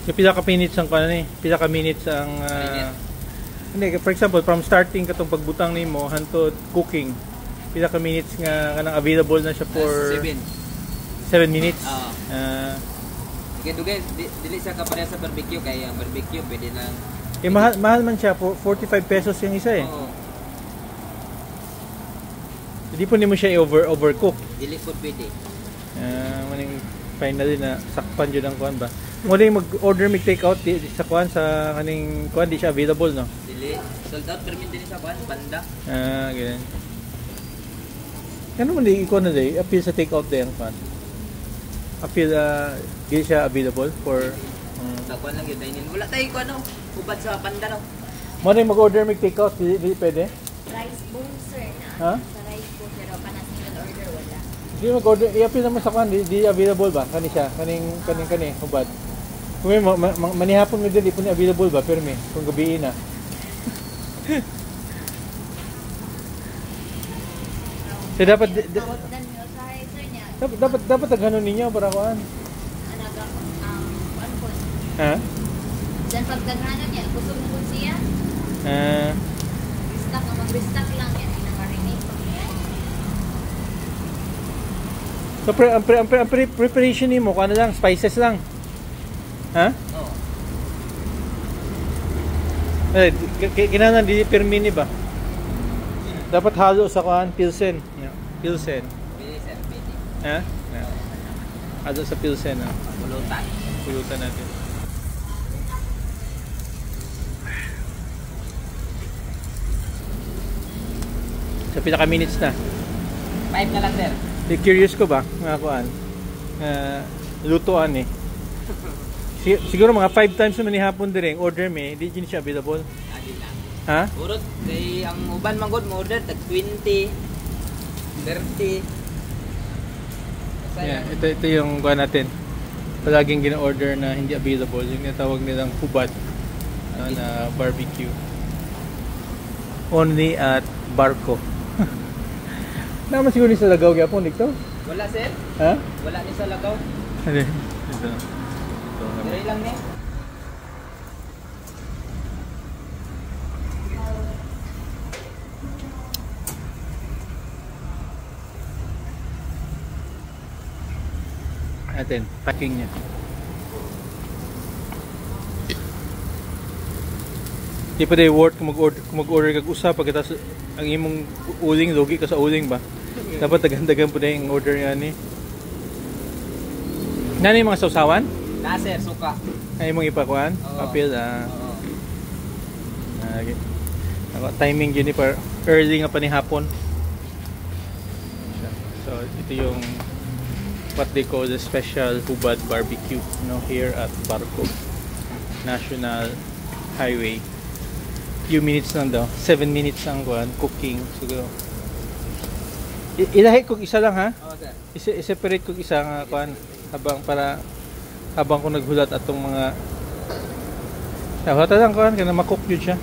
Yung pila ka minutes ang kuan ni, pila ka minutes ang hindi, for example, from starting katong pagbutang nimo hangtod cooking. Pila ka minutes nga kanang available na siya for 7 minutes. Dugay dili siya kapareha sa barbecue kaya ang barbecue pwede nang mahal man siya, 45 pesos yung isa eh. Oo. Hindi po nimo siya overcook. Dili po pwede. Maning finally na sakpan jud ang kuan ba. Muli mag-order take out sa kuan sa kaning kuan di siya available no. Dili sold out permin din sa kuan banda. Ganyan. Kano man di iko na day appeal sa take out day ang kuan. Appeal di siya available for sa kuan lang gyud dining. Wala tay kuan no. Ubad sa banda no. Muli mag-order take out di pwede. Rice bowl sir na. Ha? Sa rice bowl pero panas single order wala. Di mag-order i-appeal naman sa kuan di available ba kani siya kaning ubad. Kung may manihapon mo din, di po niya available ba? Pero may, kung gabiin na. So dapat dapat gano'n ninyo para kuan. Ha? Dan pag daghanan niya, kusog mo siya. Restock ang mag-restock lang yan, pinaka-rename pa niya. So ang preparation nimo kung ano lang, spices lang. Ha? Oo. Kinanan di permini ba? Dapat halo sa kuan pilsen. Yeah. Pilsen. Pilsen. Ha? Yeah. Halo sa pilsen ha. Pulutan. Pulutan natin. Sa pila ka minutes na? 5 na lang sir. Curious ko ba nga kuan? Lutuan eh. Siguro mga 5 times naman ni hapon direng order me, di siya available. Di lang. Ha? Urot kay ang uban man gud mo order tag 20, 30. Yeah, ito yung kuha natin. Palaging gina-order na hindi available, yung natawag nilang hubad na barbecue. Only at Barco. Naman siguro ni sa Lagaw gyapon dito? Wala sir? Ha? Wala ni sa Lagaw. Ano? Ito. Dire lang ni. Atin, packing niya. Di pa day worth kung mag-order kag usa pagkatapos ang imong uling logi ka sa uling ba. Dapat dagan-dagan po na yung order nga ni. Nani mga sausawan? Na sir, suka. Ay mong ipakuan? Apil Oo. Okay. Timing yun para early nga pa ni hapon. So ito yung what they call the special hubad barbecue, here at Barco National Highway. Few minutes lang daw, 7 minutes ang cooking siguro. Ilahi kog isa lang ha? Oo sir. I-separate kog isa nga habang ko naghulat atong mga hulatan lang kana ma-cook yun siya.